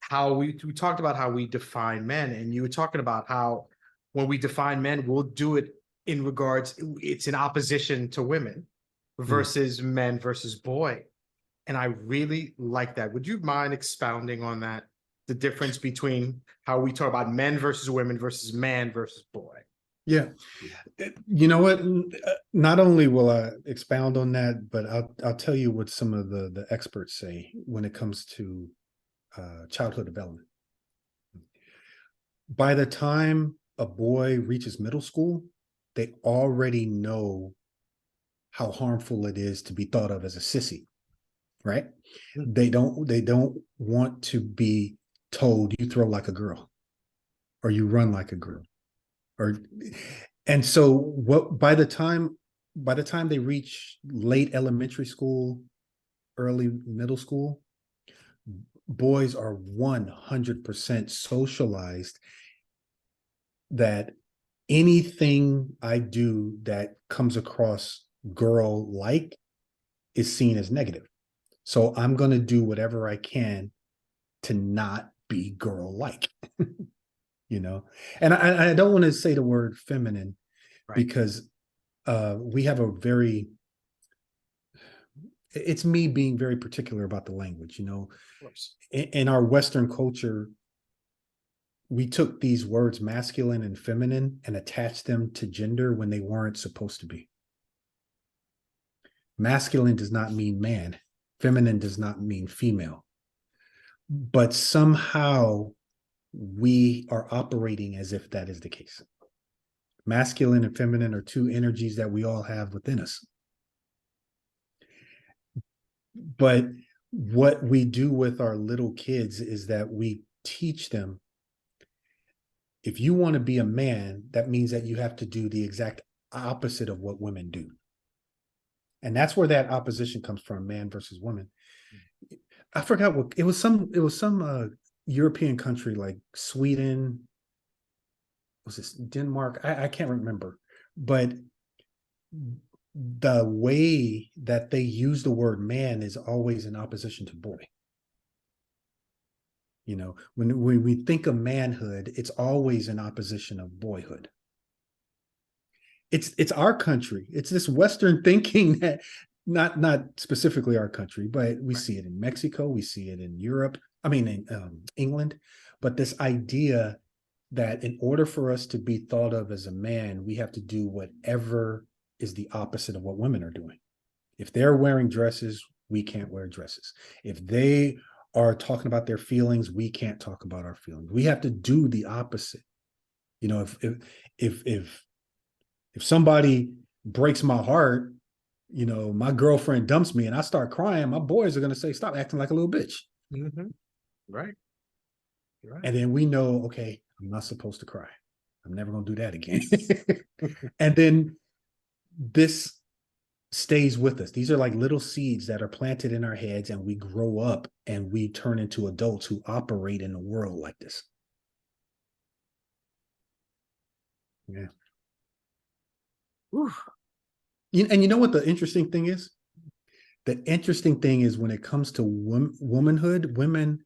how we talked about how we define men, and you were talking about how when we define men, we'll do it in regards, it's in opposition to women versus men versus boy. And I really like that. Would you mind expounding on that? The difference between how we talk about men versus women versus man versus boy. Yeah. You know what? Not only will I expound on that, but I'll tell you what some of the experts say when it comes to childhood development. By the time a boy reaches middle school, they already know how harmful it is to be thought of as a sissy, right? They don't want to be told you throw like a girl or you run like a girl. And so by the time they reach late elementary school, early middle school, boys are 100% socialized that anything I do that comes across girl like is seen as negative. So I'm going to do whatever I can to not be girl like, you know? And I don't want to say the word feminine Right. because we have a very, it's me being very particular about the language, you know? Of course. In our Western culture, we took these words masculine and feminine and attached them to gender when they weren't supposed to be. Masculine does not mean man. Feminine does not mean female. But somehow we are operating as if that is the case. Masculine and feminine are two energies that we all have within us. But what we do with our little kids is that we teach them, if you want to be a man, that means that you have to do the exact opposite of what women do. And that's where that opposition comes from, man versus woman. I forgot what it was. Some European country like Sweden. Was this Denmark? I can't remember. But the way that they use the word man is always in opposition to boy. You know, when we think of manhood, it's always in opposition of boyhood. It's our country. It's this Western thinking that not specifically our country, but we see it in Mexico, we see it in Europe. I mean, in England. But this idea that in order for us to be thought of as a man, we have to do whatever is the opposite of what women are doing. If they're wearing dresses, we can't wear dresses. If they are talking about their feelings, we can't talk about our feelings. We have to do the opposite. You know, if somebody breaks my heart, you know, my girlfriend dumps me and I start crying, my boys are going to say, stop acting like a little bitch. Mm-hmm. Right. Right. And then we know, okay, I'm not supposed to cry. I'm never going to do that again. And then this stays with us. These are like little seeds that are planted in our heads, and we grow up and we turn into adults who operate in the world like this. Yeah. And you know what the interesting thing is? The interesting thing is when it comes to womanhood, women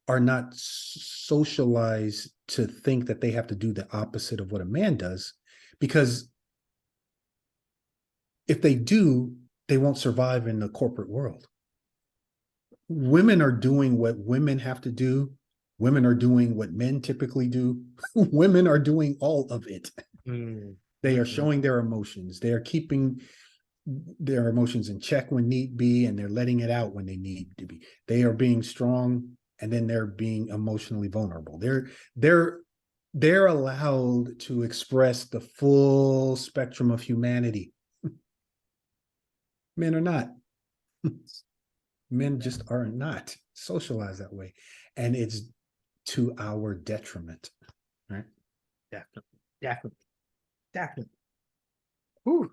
are not socialized to think that they have to do the opposite of what a man does, because if they do, they won't survive in the corporate world. Women are doing what women have to do. Women are doing what men typically do. Women are doing all of it. Mm-hmm. They are showing their emotions. They are keeping their emotions in check when need be, and they're letting it out when they need to be. They are being strong, and then they're being emotionally vulnerable. They're allowed to express the full spectrum of humanity. Men are not. Men just are not socialized that way, and it's to our detriment, right? Definitely. Whew.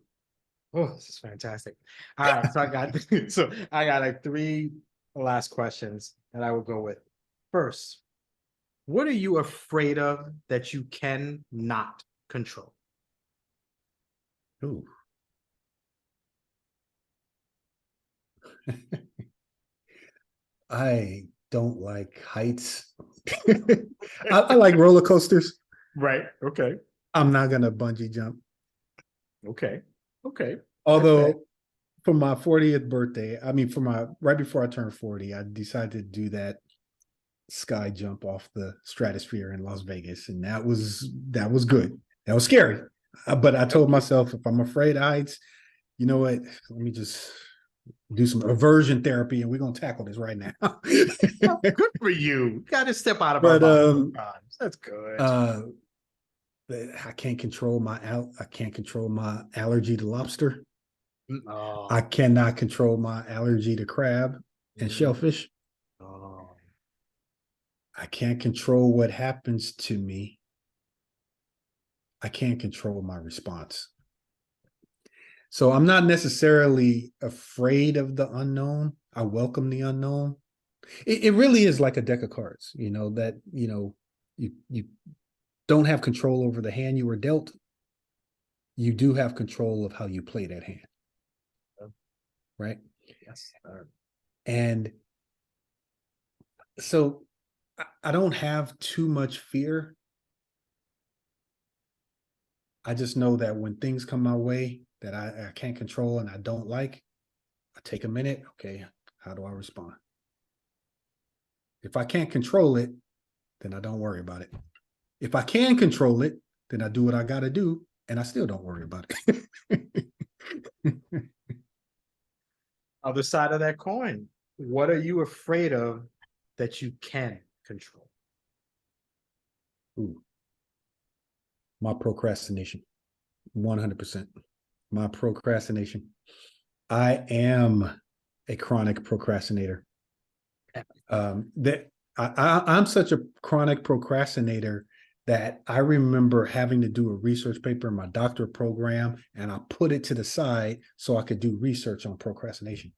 Oh, this is fantastic. All right, so I got like three last questions that I will go with. First, what are you afraid of that you cannot control? Ooh. I don't like heights. I like roller coasters. Right. Okay. I'm not gonna bungee jump. Okay. Okay. Although for my 40th birthday, I mean, for my right before I turned 40, I decided to do that sky jump off the stratosphere in Las Vegas, and that was good. That was scary, but I told myself, if I'm afraid of heights, you know what? Let me just do some aversion therapy, and we're gonna tackle this right now. Good for you. You got to step out of our But body sometimes. That's good. I can't control my allergy to lobster. Oh. I cannot control my allergy to crab and shellfish. Oh. I can't control what happens to me. I can't control my response. So I'm not necessarily afraid of the unknown. I welcome the unknown, It really is like a deck of cards, that, you don't have control over the hand you were dealt. You do have control of how you play that hand. Right? Yes. And so I don't have too much fear. I just know that when things come my way that I can't control and I don't like, I take a minute. Okay, how do I respond? If I can't control it, then I don't worry about it. If I can control it, then I do what I got to do, and I still don't worry about it. Other side of that coin, what are you afraid of that you can control? Ooh, my procrastination, 100%. My procrastination. I am a chronic procrastinator. I'm such a chronic procrastinator that I remember having to do a research paper in my doctorate program, and I put it to the side so I could do research on procrastination.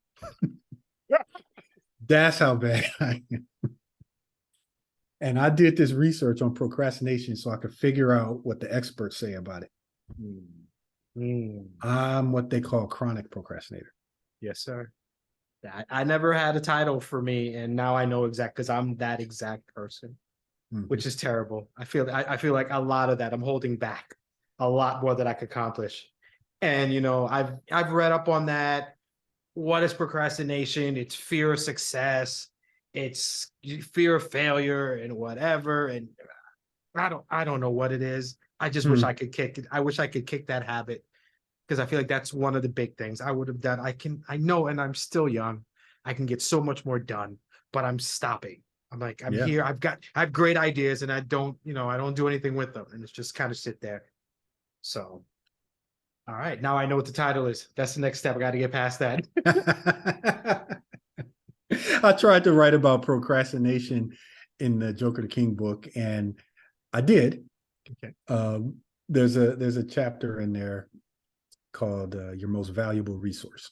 That's how bad I am. And I did this research on procrastination so I could figure out what the experts say about it. I'm what they call chronic procrastinator. Yes, sir. I never had a title for me, and now I know exact because I'm that exact person, which is terrible. I feel like a lot of that I'm holding back a lot more that I could accomplish. And I've read up on that. What is procrastination? It's fear of success, it's fear of failure and whatever. And I don't know what it is. I just wish I could kick it. I wish I could kick that habit because I feel like that's one of the big things I would have done. I know, and I'm still young. I can get so much more done, but I'm stopping. I'm like, I'm here. I have great ideas and I don't do anything with them. And it's just kind of sit there. So, all right. Now I know what the title is. That's the next step. I got to get past that. I tried to write about procrastination in the Joker the King book, and I did. Okay. There's a chapter in there called Your Most Valuable Resource.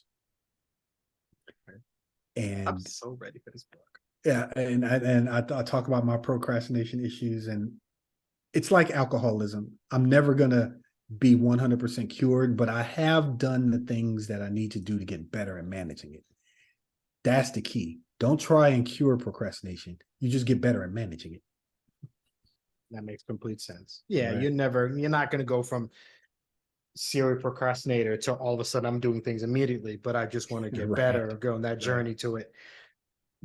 And I'm so ready for this book. Yeah, and I talk about my procrastination issues, and it's like alcoholism. I'm never gonna be 100% cured, but I have done the things that I need to do to get better at managing it. That's the key. Don't try and cure procrastination. You just get better at managing it. That makes complete sense. Yeah, Right. you're not going to go from serial procrastinator to all of a sudden I'm doing things immediately, but I just want to get better or go on that journey to it.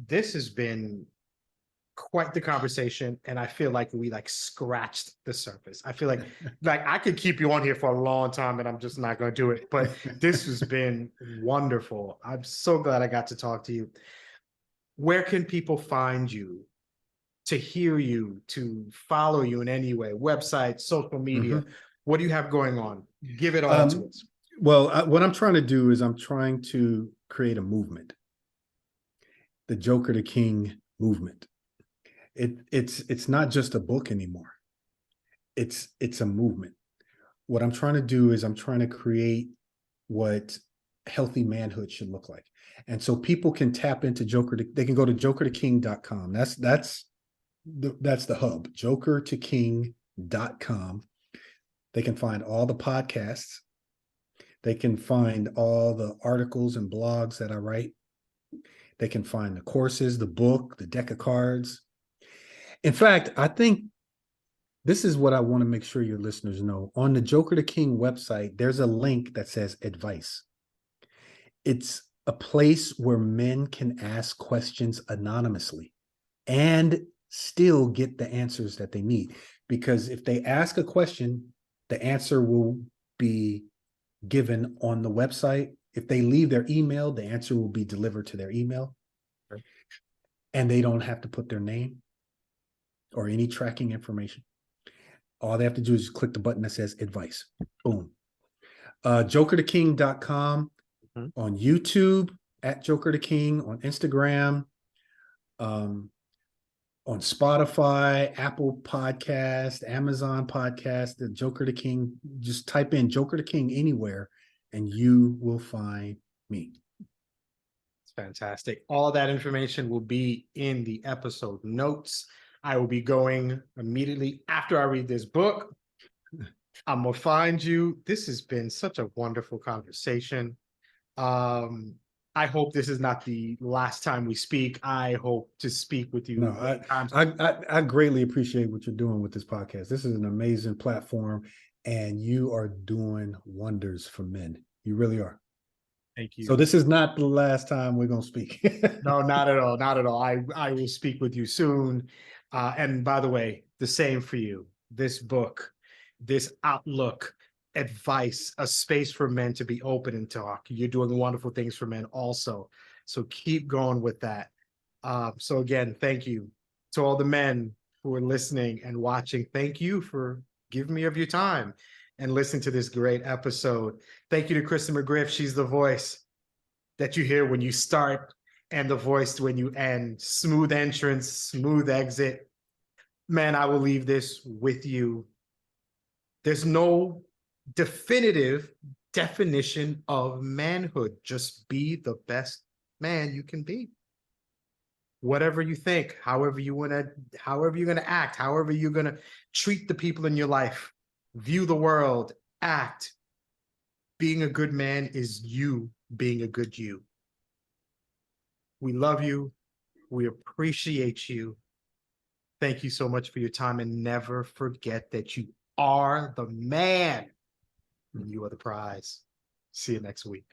This has been quite the conversation, and I feel like we scratched the surface. I feel like I could keep you on here for a long time, and I'm just not going to do it. But this has been wonderful. I'm so glad I got to talk to you. Where can people find you, to hear you, to follow you in any way? Website, social media. What do you have going on? Give it all to us. Well, what I'm trying to do is I'm trying to create a movement, the Joker the King movement. It's not just a book anymore. It's a movement. What I'm trying to do is I'm trying to create what healthy manhood should look like. And so people can tap into they can go to jokertoking.com. That's the hub, jokertoking.com. They can find all the podcasts. They can find all the articles and blogs that I write. They can find the courses, the book, the deck of cards. In fact, I think this is what I want to make sure your listeners know. On the Joker the King website, there's a link that says advice. It's a place where men can ask questions anonymously and still get the answers that they need. Because if they ask a question, the answer will be given on the website. If they leave their email, the answer will be delivered to their email. And they don't have to put their name or any tracking information. All they have to do is click the button that says advice. Boom. jokertoking.com, on YouTube at Joker the King, on Instagram, on Spotify, Apple Podcast, Amazon Podcast, the Joker the King. Just type in Joker the King anywhere and you will find me. Fantastic. All that information will be in the episode notes. I will be going immediately after I read this book. I'm gonna find you. This has been such a wonderful conversation. Um, I hope this is not the last time we speak. I hope to speak with you No, many times. I greatly appreciate what you're doing with this podcast. This is an amazing platform, and you are doing wonders for men. You really are. Thank So you. this is not the last time we're gonna speak. No, not at all. Not at all. I will speak with you soon. And by the way, the same for you. This book, this outlook, advice, a space for men to be open and talk. You're doing wonderful things for men also. So keep going with that. So again, thank you to all the men who are listening and watching. Thank you for giving me of your time and listening to this great episode. Thank you to Kristen McGriff. She's the voice that you hear when you start and the voice when you end. Smooth entrance, smooth exit. Man, I will leave this with you. There's no definitive definition of manhood. Just be the best man you can be. Whatever you think, however you're gonna act, however you're gonna treat the people in your life, view the world, act. Being a good man is you being a good you. We love you. We appreciate you. Thank you so much for your time, and never forget that you are the man and you are the prize. See you next week.